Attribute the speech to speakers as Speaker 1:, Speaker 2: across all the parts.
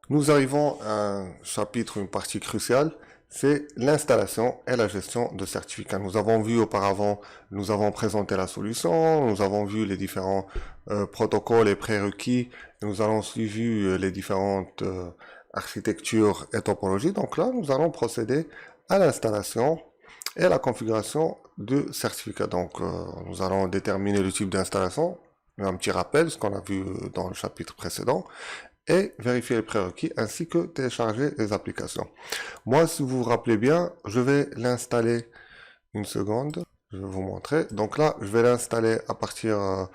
Speaker 1: Nous arrivons à un chapitre, une partie cruciale, c'est l'installation et la gestion de certificats. Nous avons vu auparavant, nous avons présenté la solution, nous avons vu les différents protocoles et prérequis, nous allons aussi vu les différentes architectures et topologies. Donc là, nous allons procéder à l'installation et à la configuration du certificat. Donc, nous allons déterminer le type d'installation, un petit rappel, ce qu'on a vu dans le chapitre précédent, et vérifier les prérequis ainsi que télécharger les applications. Moi, si vous vous rappelez bien, je vais l'installer une seconde. Je vais vous montrer. Donc là, je vais l'installer à partir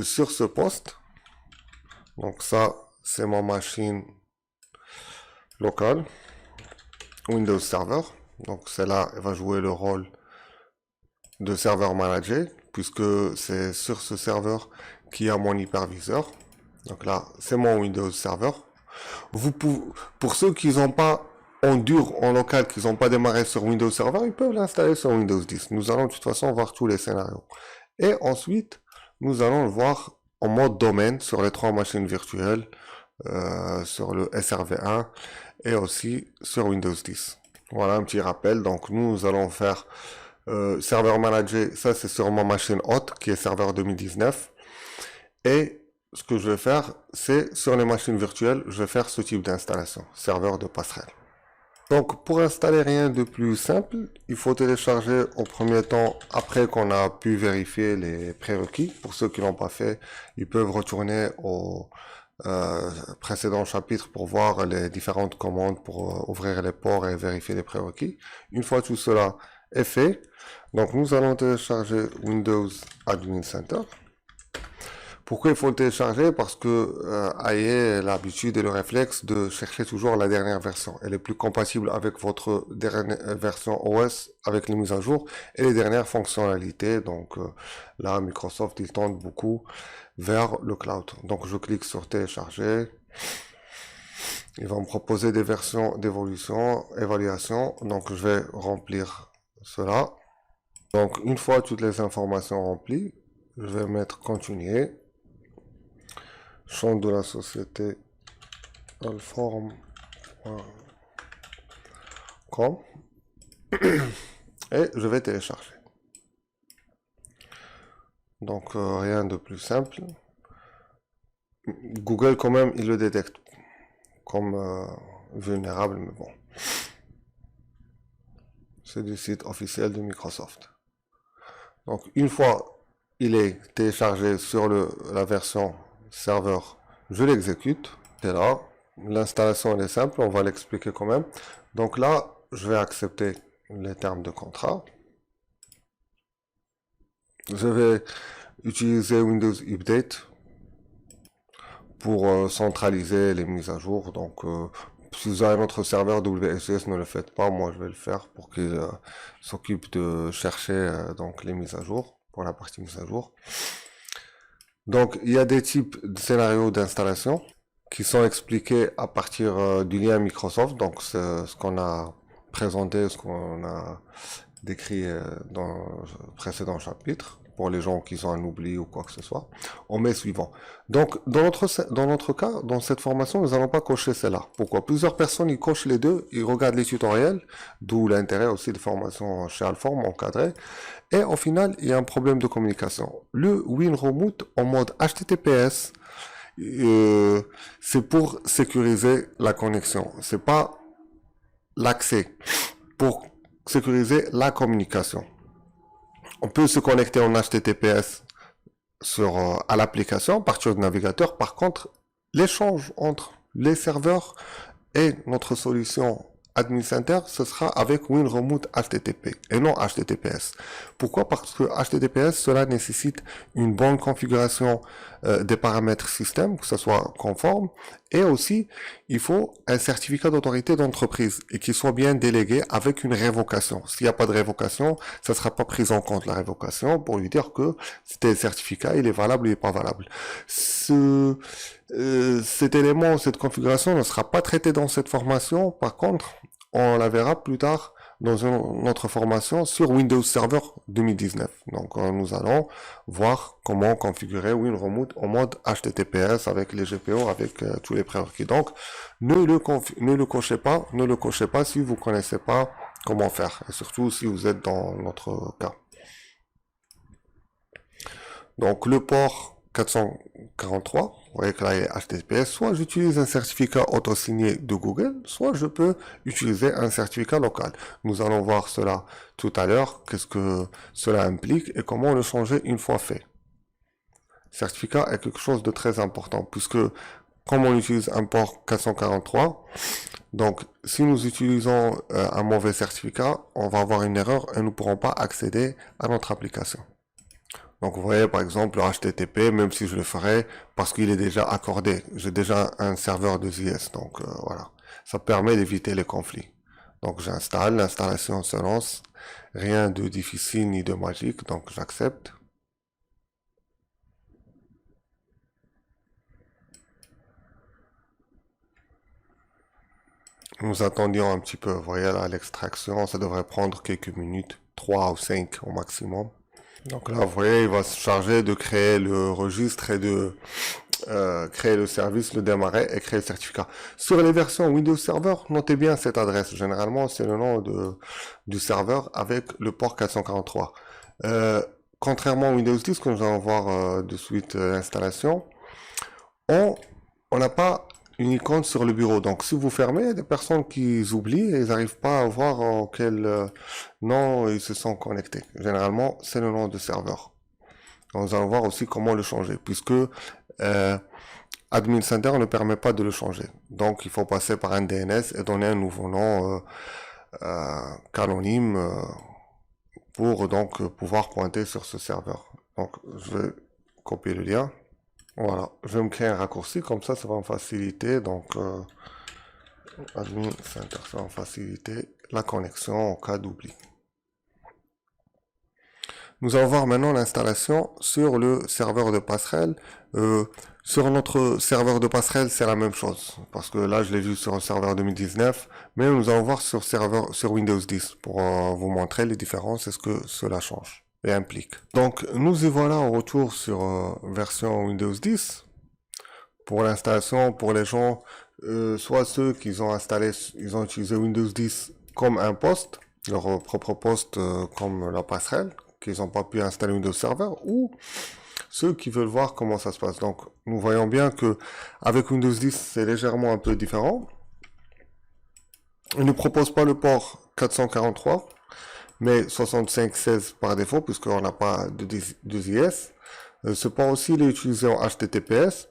Speaker 1: sur ce poste. Donc ça, c'est ma machine locale, Windows Server. Donc celle-là, elle va jouer le rôle de serveur manager, puisque c'est sur ce serveur qu'il y a mon hyperviseur. Donc là, c'est mon Windows Server. Vous pouvez, pour ceux qui n'ont pas en dur, en local, qui n'ont pas démarré sur Windows Server, ils peuvent l'installer sur Windows 10. Nous allons de toute façon voir tous les scénarios. Et ensuite, nous allons le voir en mode domaine sur les 3 machines virtuelles, sur le SRV1 et aussi sur Windows 10. Voilà un petit rappel. Donc nous allons faire serveur manager, ça c'est sur ma machine haute qui est serveur 2019. Et ce que je vais faire, c'est sur les machines virtuelles, je vais faire ce type d'installation, serveur de passerelle. Donc pour installer rien de plus simple, il faut télécharger au premier temps, après qu'on a pu vérifier les prérequis. Pour ceux qui l'ont pas fait, ils peuvent retourner au précédent chapitre pour voir les différentes commandes pour ouvrir les ports et vérifier les prérequis. Une fois tout cela est fait, donc nous allons télécharger Windows Admin Center. Pourquoi il faut le télécharger? Parce que AE a l'habitude et le réflexe de chercher toujours la dernière version. Elle est plus compatible avec votre dernière version OS, avec les mises à jour et les dernières fonctionnalités. Donc là, Microsoft, il tente beaucoup vers le cloud. Donc je clique sur télécharger. Il va me proposer des versions d'évolution, évaluation. Donc je vais remplir cela. Donc une fois toutes les informations remplies, je vais mettre continuer. Champ de la société alform.com et je vais télécharger. Donc rien de plus simple. Google quand même il le détecte comme vulnérable, mais bon. C'est du site officiel de Microsoft. Donc une fois il est téléchargé sur la version serveur, je l'exécute. Et là, l'installation elle est simple, on va l'expliquer quand même. Donc là, je vais accepter les termes de contrat. Je vais utiliser Windows Update pour centraliser les mises à jour. Donc, si vous avez un autre serveur WSUS, ne le faites pas. Moi, je vais le faire pour qu'il s'occupe de chercher donc les mises à jour, pour la partie mise à jour. Donc, il y a des types de scénarios d'installation qui sont expliqués à partir du lien Microsoft. Donc, c'est ce qu'on a présenté, ce qu'on a décrit dans le précédent chapitre. Pour les gens qui ont un oubli ou quoi que ce soit. On met suivant. Donc, dans notre cas, dans cette formation, nous n'allons pas cocher celle-là. Pourquoi? Plusieurs personnes, ils cochent les deux, ils regardent les tutoriels, d'où l'intérêt aussi de formation chez Alform encadré. Et au final, il y a un problème de communication. Le WinRemote en mode HTTPS, c'est pour sécuriser la connexion. C'est pas l'accès. Pour sécuriser la communication. On peut se connecter en HTTPS à l'application à partir du navigateur. Par contre, l'échange entre les serveurs et notre solution Admin Center, ce sera avec WinRemote HTTP et non HTTPS. Pourquoi? Parce que HTTPS, cela nécessite une bonne configuration des paramètres système, que ce soit conforme, et aussi, il faut un certificat d'autorité d'entreprise et qu'il soit bien délégué avec une révocation. S'il n'y a pas de révocation, ça ne sera pas pris en compte la révocation pour lui dire que c'était certificat, il est valable, il n'est pas valable. Cet élément, cette configuration ne sera pas traité dans cette formation. Par contre, on la verra plus tard dans notre formation sur Windows Server 2019. Donc nous allons voir comment configurer WinRemote en mode HTTPS avec les GPO, avec tous les prérequis. Donc ne le cochez pas si vous connaissez pas comment faire, et surtout si vous êtes dans notre cas. Donc le port 443, vous voyez que là il est HTTPS, soit j'utilise un certificat auto-signé de Google, soit je peux utiliser un certificat local. Nous allons voir cela tout à l'heure, qu'est-ce que cela implique et comment le changer une fois fait. Certificat est quelque chose de très important, puisque comme on utilise un port 443, donc si nous utilisons un mauvais certificat, on va avoir une erreur et nous ne pourrons pas accéder à notre application. Donc vous voyez par exemple le HTTP, même si je le ferai, parce qu'il est déjà accordé, j'ai déjà un serveur de JS, donc voilà, ça permet d'éviter les conflits. Donc j'installe, l'installation se lance, rien de difficile ni de magique, donc j'accepte. Nous attendions un petit peu, vous voyez là l'extraction, ça devrait prendre quelques minutes, 3 ou 5 au maximum. Donc là, vous voyez, il va se charger de créer le registre et de créer le service, le démarrer et créer le certificat. Sur les versions Windows Server, notez bien cette adresse. Généralement, c'est le nom du serveur avec le port 443. Contrairement à Windows 10, que nous allons voir de suite l'installation, on n'a pas une icône sur le bureau. Donc, si vous fermez, il y a des personnes qui oublient et ils n'arrivent pas à voir en quel nom ils se sont connectés. Généralement, c'est le nom de serveur. Nous allons voir aussi comment le changer, puisque Admin Center ne permet pas de le changer. Donc, il faut passer par un DNS et donner un nouveau nom canonyme pour donc pouvoir pointer sur ce serveur. Donc, je vais copier le lien. Voilà, je vais me créer un raccourci, comme ça va me faciliter, donc Admin Center, ça va me faciliter la connexion en cas d'oubli. Nous allons voir maintenant l'installation sur le serveur de passerelle. Sur notre serveur de passerelle, c'est la même chose, parce que là, je l'ai vu sur un serveur 2019, mais nous allons voir sur Windows 10 pour vous montrer les différences et ce que cela change et implique. Donc, nous y voilà en retour sur version Windows 10. Pour l'installation, pour les gens, soit ceux qui ont installé, ils ont utilisé Windows 10 comme un poste, leur propre poste comme la passerelle, qu'ils n'ont pas pu installer Windows Server, ou ceux qui veulent voir comment ça se passe. Donc, nous voyons bien que avec Windows 10, c'est légèrement un peu différent. Il ne propose pas le port 443, mais 6516 par défaut, puisqu'on n'a pas de JS. Ce port aussi, il est utilisé en HTTPS.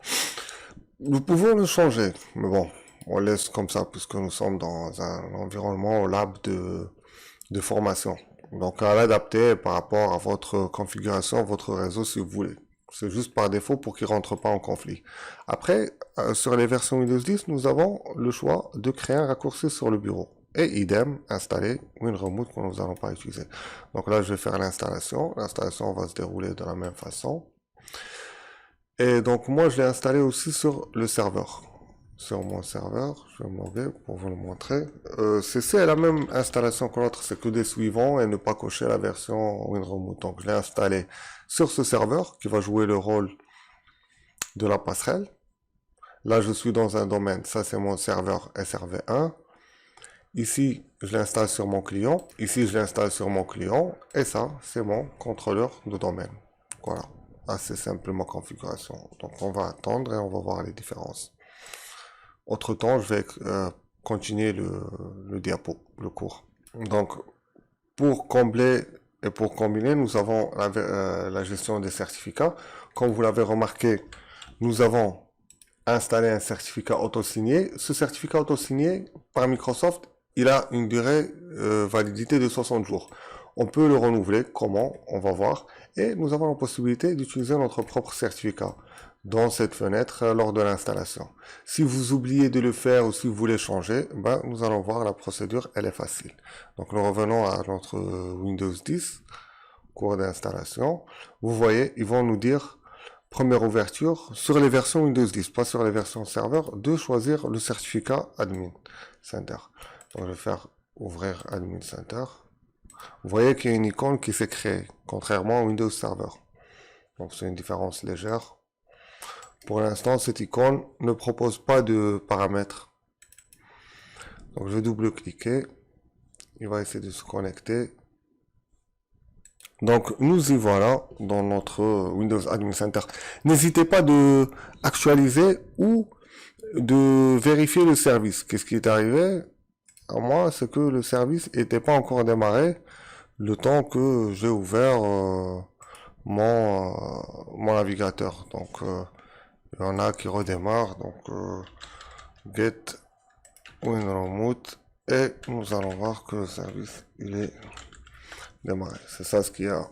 Speaker 1: Nous pouvons le changer, mais bon, on laisse comme ça, puisque nous sommes dans un environnement au lab de formation. Donc, à l'adapter par rapport à votre configuration, votre réseau, si vous voulez. C'est juste par défaut pour qu'il ne rentre pas en conflit. Après, sur les versions Windows 10, nous avons le choix de créer un raccourci sur le bureau. Et idem, installer WinRemote que nous n'allons pas utiliser. Donc là, je vais faire l'installation. L'installation va se dérouler de la même façon. Et donc, moi, je l'ai installé aussi sur le serveur. Sur mon serveur, je vais me loguer pour vous le montrer. C'est la même installation que l'autre, c'est que des suivants et ne pas cocher la version WinRemote. Donc, je l'ai installé sur ce serveur qui va jouer le rôle de la passerelle. Là, je suis dans un domaine. Ça, c'est mon serveur SRV1. Ici, je l'installe sur mon client. Ici, je l'installe sur mon client. Et ça, c'est mon contrôleur de domaine. Voilà. Assez simple ma configuration. Donc, on va attendre et on va voir les différences. Autre temps, je vais continuer le diapo, le cours. Donc, pour combler et pour combiner, nous avons la gestion des certificats. Comme vous l'avez remarqué, nous avons installé un certificat auto-signé. Ce certificat auto-signé par Microsoft, il a une durée validité de 60 jours. On peut le renouveler. Comment? On va voir. Et nous avons la possibilité d'utiliser notre propre certificat dans cette fenêtre lors de l'installation. Si vous oubliez de le faire ou si vous voulez changer, ben, nous allons voir la procédure, elle est facile. Donc nous revenons à notre Windows 10, cours d'installation. Vous voyez, ils vont nous dire, première ouverture, sur les versions Windows 10, pas sur les versions serveur, de choisir le certificat Admin Center. Donc je vais faire ouvrir Admin Center. Vous voyez qu'il y a une icône qui s'est créée, contrairement à Windows Server. Donc c'est une différence légère. Pour l'instant, cette icône ne propose pas de paramètres. Donc je vais double-cliquer. Il va essayer de se connecter. Donc nous y voilà dans notre Windows Admin Center. N'hésitez pas de actualiser ou de vérifier le service. Qu'est-ce qui est arrivé à moi, c'est que le service n'était pas encore démarré le temps que j'ai ouvert mon navigateur. Donc il y en a qui redémarrent. Donc get winremote et nous allons voir que le service il est démarré. C'est ça ce qui a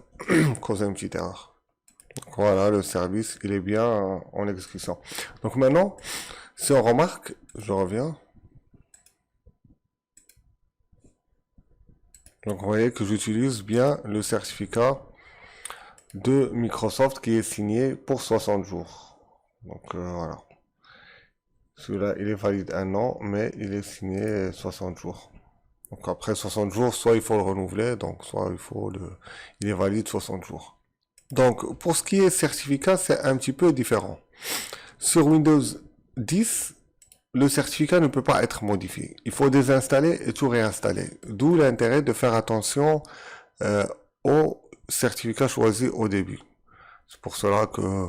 Speaker 1: causé une petite erreur. Donc, voilà, le service il est bien en exécution. Donc maintenant, si on remarque, je reviens. Donc vous voyez que j'utilise bien le certificat de Microsoft qui est signé pour 60 jours. Donc voilà. Celui-là, il est valide 1 an, mais il est signé 60 jours. Donc après 60 jours, soit il faut le renouveler, donc soit il est valide 60 jours. Donc pour ce qui est certificat, c'est un petit peu différent. Sur Windows 10, le certificat ne peut pas être modifié. Il faut désinstaller et tout réinstaller. D'où l'intérêt de faire attention au certificat choisi au début. C'est pour cela que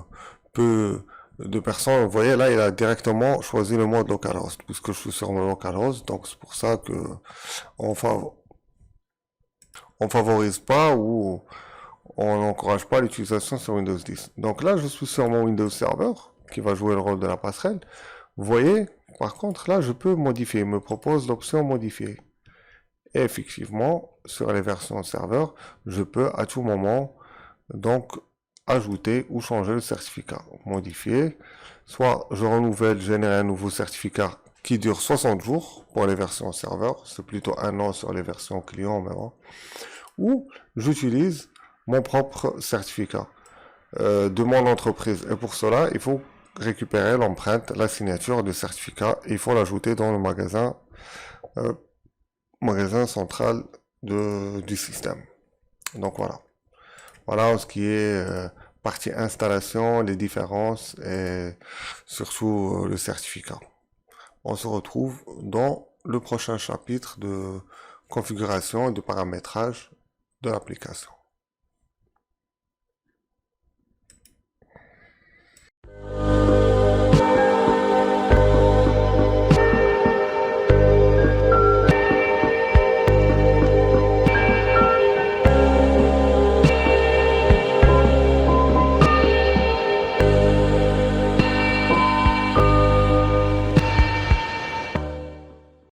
Speaker 1: peu de personnes, vous voyez là, il a directement choisi le mode localhost, puisque je suis sur mon localhost, donc c'est pour ça que on favorise pas ou on n'encourage pas l'utilisation sur Windows 10. Donc là, je suis sur mon Windows Server, qui va jouer le rôle de la passerelle. Vous voyez, par contre, là, je peux modifier. Il me propose l'option modifier. Et effectivement, sur les versions serveur, je peux à tout moment, donc, ajouter ou changer le certificat. Modifier. Soit je renouvelle, générer un nouveau certificat qui dure 60 jours pour les versions serveur. C'est plutôt 1 an sur les versions client, mais bon. Ou j'utilise mon propre certificat de mon entreprise. Et pour cela, il faut récupérer l'empreinte, la signature du certificat, et il faut l'ajouter dans le magasin central du système. Donc voilà. Voilà ce qui est partie installation, les différences et surtout le certificat. On se retrouve dans le prochain chapitre de configuration et de paramétrage de l'application.